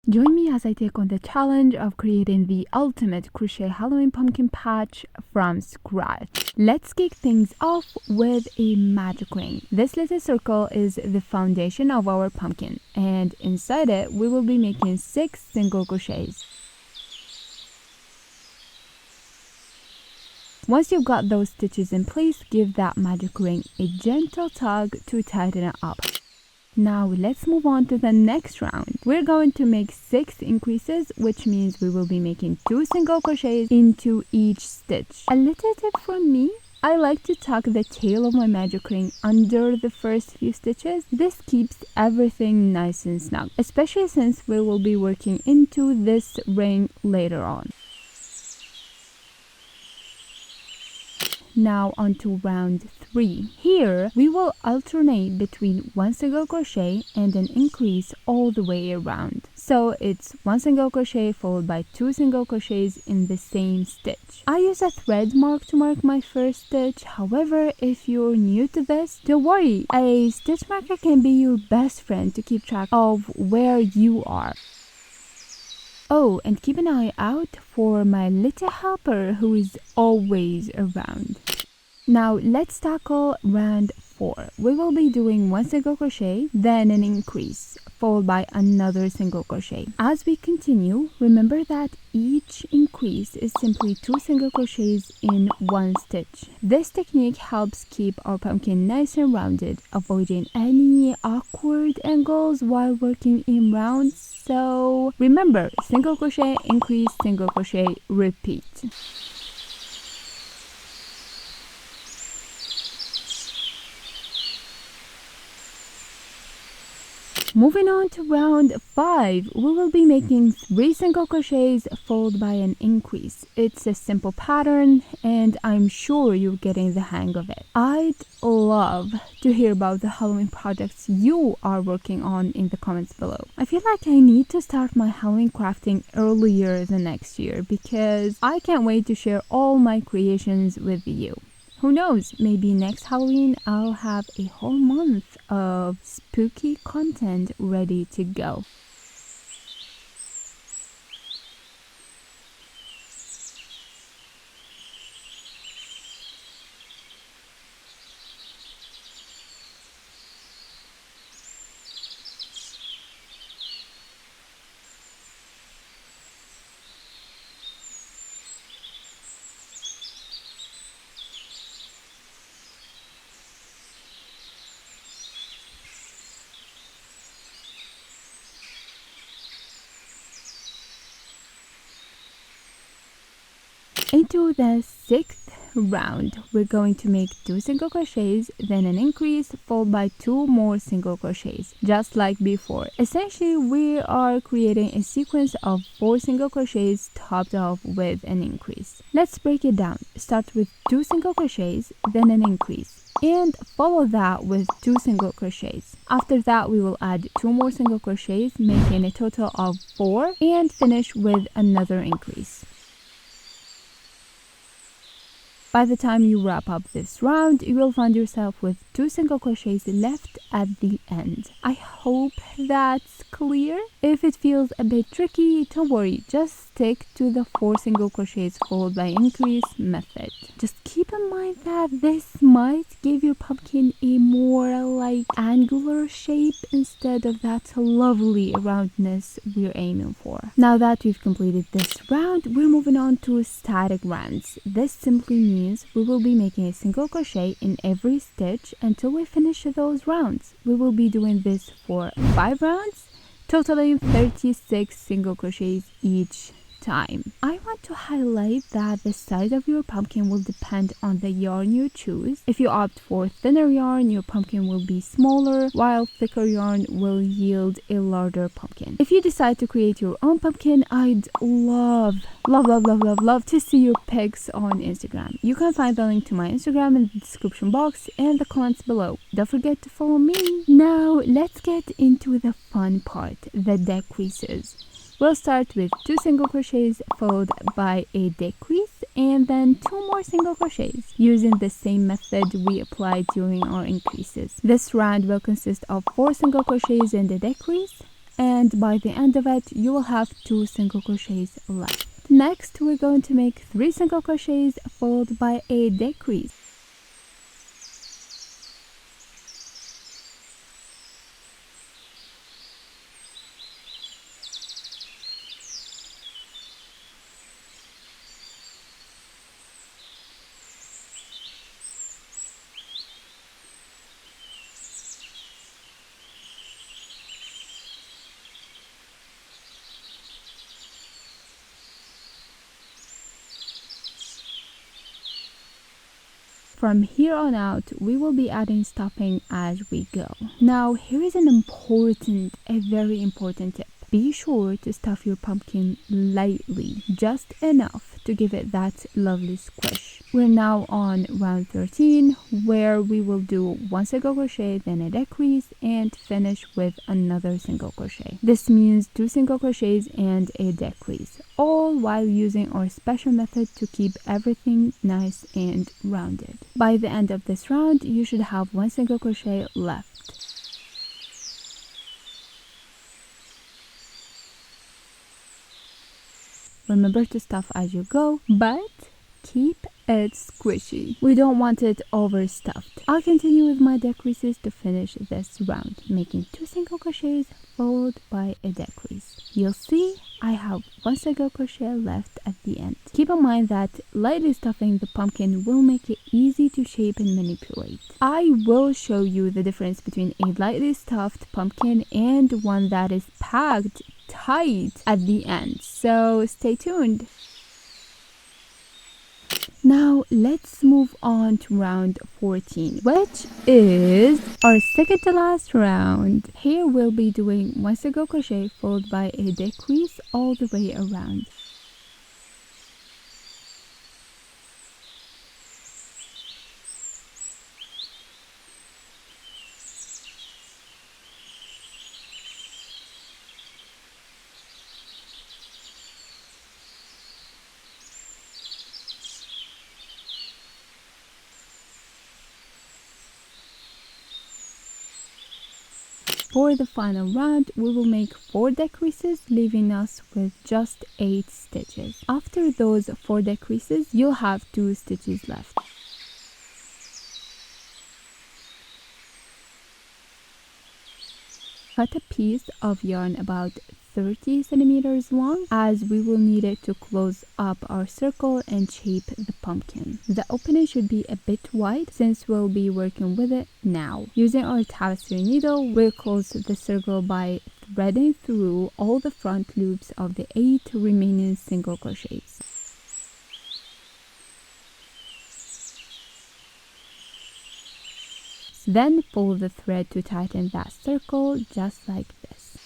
Join me as I take on the challenge of creating the ultimate crochet Halloween pumpkin patch from scratch. Let's kick things off with a magic ring. This little circle is the foundation of our pumpkin, and inside it we will be making 6 single crochets. Once you've got those stitches in place, give that magic ring a gentle tug to tighten it up. Now let's move on to the next round. We're going to make 6 increases, which means we will be making 2 single crochets into each stitch. A little tip from me, I like to tuck the tail of my magic ring under the first few stitches. This keeps everything nice and snug, especially since we will be working into this ring later on. Now on to round 3. Here we will alternate between 1 single crochet and an increase all the way around. So it's 1 single crochet followed by 2 single crochets in the same stitch. I use a thread mark to mark my first stitch. However, if you're new to this, don't worry. A stitch marker can be your best friend to keep track of where you are. Oh, and keep an eye out for my little helper who is always around. Now let's tackle round 4. We will be doing 1 single crochet, then an increase, followed by another single crochet. As we continue, remember that each increase is simply 2 single crochets in one stitch. This technique helps keep our pumpkin nice and rounded, avoiding any awkward angles while working in rounds. So remember, single crochet, increase, single crochet, repeat. Moving on to round 5, we will be making 3 single crochets followed by an increase. It's a simple pattern and I'm sure you're getting the hang of it. I'd love to hear about the Halloween projects you are working on in the comments below. I feel like I need to start my Halloween crafting earlier than next year because I can't wait to share all my creations with you. Who knows, maybe next Halloween I'll have a whole month of spooky content ready to go. Into the 6th round, we're going to make 2 single crochets, then an increase, followed by 2 more single crochets, just like before. Essentially, we are creating a sequence of 4 single crochets topped off with an increase. Let's break it down. Start with 2 single crochets, then an increase, and follow that with 2 single crochets. After that, we will add 2 more single crochets, making a total of 4, and finish with another increase. By the time you wrap up this round, you will find yourself with 2 single crochets left at the end. I hope that's clear. If it feels a bit tricky, don't worry, just stick to the 4 single crochets followed by increase method. Just keep in mind that this might give your pumpkin a more like angular shape instead of that lovely roundness we're aiming for. Now that we've completed this round, we're moving on to static rounds. This simply means we will be making a single crochet in every stitch until we finish those rounds. We will be doing this for 5 rounds, totaling 36 single crochets each time. I want to highlight that the size of your pumpkin will depend on the yarn you choose. If you opt for thinner yarn, your pumpkin will be smaller, while thicker yarn will yield a larger pumpkin. If you decide to create your own pumpkin, I'd love to see your pics on Instagram. You can find the link to my Instagram in the description box and the comments below. Don't forget to follow me. Now let's get into the fun part, the decreases. We'll start with 2 single crochets followed by a decrease and then 2 more single crochets using the same method we applied during our increases. This round will consist of 4 single crochets and a decrease, and by the end of it you will have 2 single crochets left. Next we're going to make 3 single crochets followed by a decrease. From here on out, we will be adding stuffing as we go. Now, here is a very important tip. Be sure to stuff your pumpkin lightly, just enough to give it that lovely squish. We're now on round 13, where we will do 1 single crochet, then a decrease, and finish with another single crochet. This means 2 single crochets and a decrease, all while using our special method to keep everything nice and rounded. By the end of this round, you should have 1 single crochet left. Remember to stuff as you go, but keep it squishy. We don't want it overstuffed. I'll continue with my decreases to finish this round, making 2 single crochets followed by a decrease. You'll see I have 1 single crochet left at the end. Keep in mind that lightly stuffing the pumpkin will make it easy to shape and manipulate. I will show you the difference between a lightly stuffed pumpkin and one that is packed tight at the end, so stay tuned. Now let's move on to round 14, which is our second to last round. Here we'll be doing 1 single crochet followed by a decrease all the way around. For the final round, we will make 4 decreases, leaving us with just 8 stitches. After those 4 decreases, you'll have 2 stitches left. Cut a piece of yarn about 30 centimeters long, as we will need it to close up our circle and shape the pumpkin. The opening should be a bit wide since we'll be working with it now. Using our tapestry needle, we'll close the circle by threading through all the front loops of the 8 remaining single crochets. Then pull the thread to tighten that circle just like this.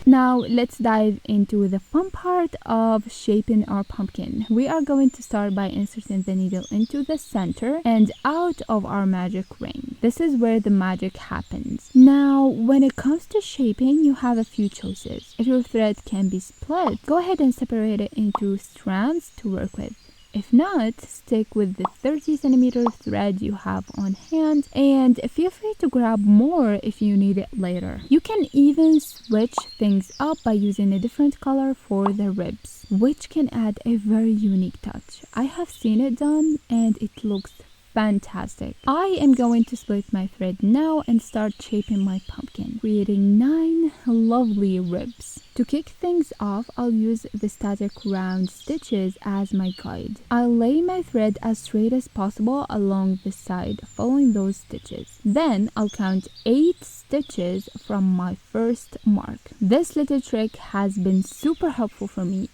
Now let's dive into the fun part of shaping our pumpkin. We are going to start by inserting the needle into the center and out of our magic ring. This is where the magic happens. Now when it comes to shaping, you have a few choices. If your thread can be split, go ahead and separate it into strands to work with. If not, stick with the 30 centimeter thread you have on hand and feel free to grab more if you need it later. You can even switch things up by using a different color for the ribs, which can add a very unique touch. I have seen it done and it looks fantastic. I am going to split my thread now and start shaping my pumpkin, creating 9 lovely ribs. To kick things off, I'll use the static round stitches as my guide. I'll lay my thread as straight as possible along the side, following those stitches. Then I'll count 8 stitches from my first mark. This little trick has been super helpful for me.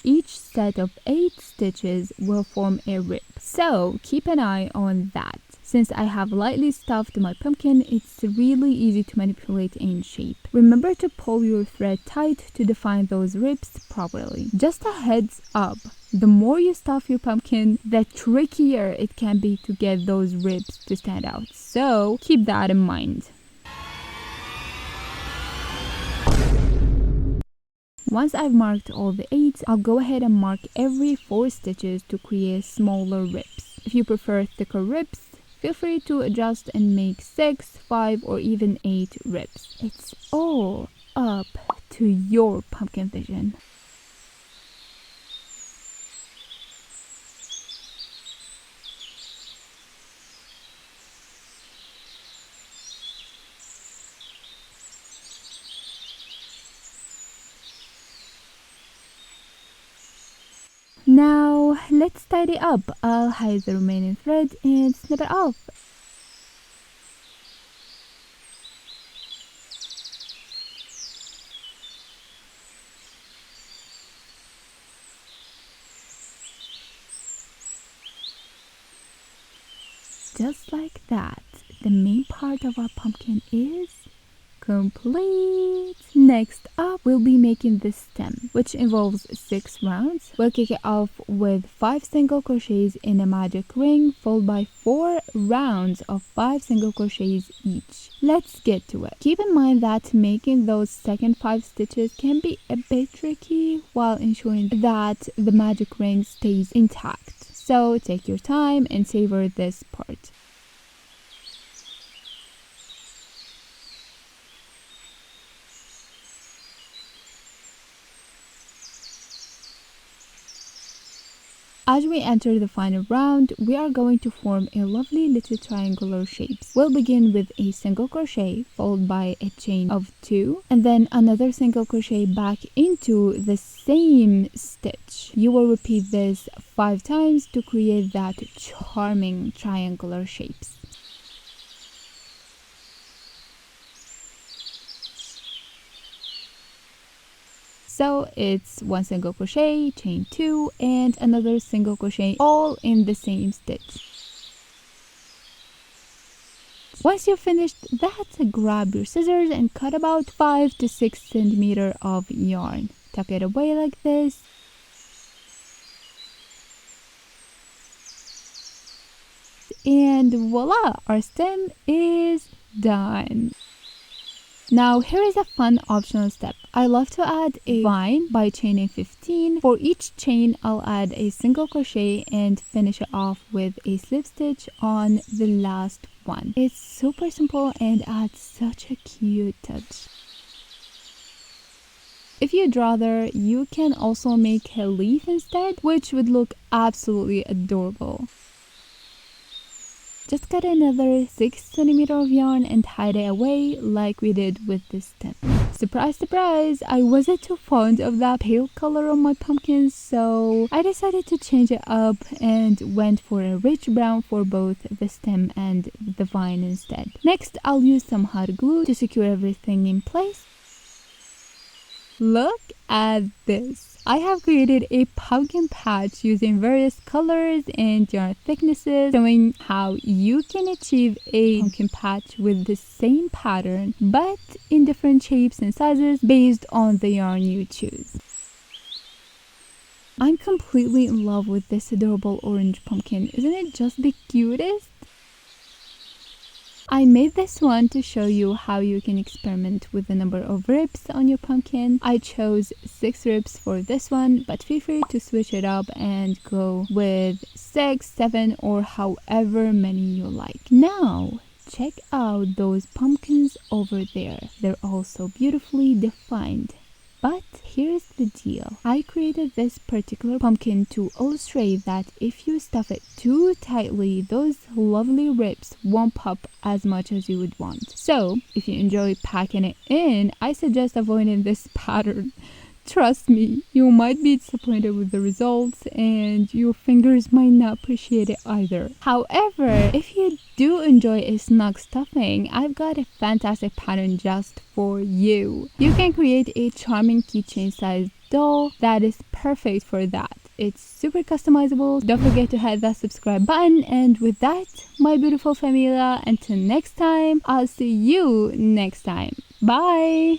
Each set of 8 stitches will form a rib, so keep an eye on that. Since I have lightly stuffed my pumpkin, it's really easy to manipulate and shape. Remember to pull your thread tight to define those ribs properly. Just a heads up, the more you stuff your pumpkin, the trickier it can be to get those ribs to stand out, so keep that in mind. Once I've marked all the 8, I'll go ahead and mark every 4 stitches to create smaller ribs. If you prefer thicker ribs, Feel free to adjust and make 6, 5, or even 8 ribs. It's all up to your pumpkin vision. Now let's tidy up. I'll hide the remaining thread and snip it off. Just like that, the main part of our pumpkin is complete. Next up, we'll be making the stem, which involves 6 rounds. We'll kick it off with 5 single crochets in a magic ring, followed by 4 rounds of 5 single crochets each. Let's get to it. Keep in mind that making those second 5 stitches can be a bit tricky while ensuring that the magic ring stays intact. So take your time and savor this part. As we enter the final round, we are going to form a lovely little triangular shapes. We'll begin with a single crochet followed by a chain of 2 and then another single crochet back into the same stitch. You will repeat this 5 times to create that charming triangular shapes. So it's 1 single crochet, chain 2, and another single crochet, all in the same stitch. Once you've finished that, grab your scissors and cut about 5 to 6 centimeters of yarn. Tuck it away like this. And voila, our stem is done. Now here is a fun optional step. I love to add a vine by chaining 15. For each chain, I'll add a single crochet and finish it off with a slip stitch on the last one. It's super simple and adds such a cute touch. If you'd rather, you can also make a leaf instead, which would look absolutely adorable. Just cut another 6 centimeters of yarn and hide it away like we did with the stem. Surprise, surprise! I wasn't too fond of that pale color on my pumpkins, so I decided to change it up and went for a rich brown for both the stem and the vine instead. Next, I'll use some hot glue to secure everything in place. Look at this! I have created a pumpkin patch using various colors and yarn thicknesses, showing how you can achieve a pumpkin patch with the same pattern but in different shapes and sizes based on the yarn you choose. I'm completely in love with this adorable orange pumpkin. Isn't it just the cutest? I made this one to show you how you can experiment with the number of ribs on your pumpkin. I chose 6 ribs for this one, but feel free to switch it up and go with 6, 7, or however many you like. Now, check out those pumpkins over there. They're all so beautifully defined. But here's the deal. I created this particular pumpkin to illustrate that if you stuff it too tightly, those lovely ribs won't pop as much as you would want. So, if you enjoy packing it in, I suggest avoiding this pattern. Trust me, you might be disappointed with the results and your fingers might not appreciate it either. However, if you do enjoy a snug stuffing, I've got a fantastic pattern just for you. You can create a charming keychain sized doll that is perfect for that. It's super customizable. Don't forget to hit that subscribe button, and with that, my beautiful familia, until next time, I'll see you next time. Bye!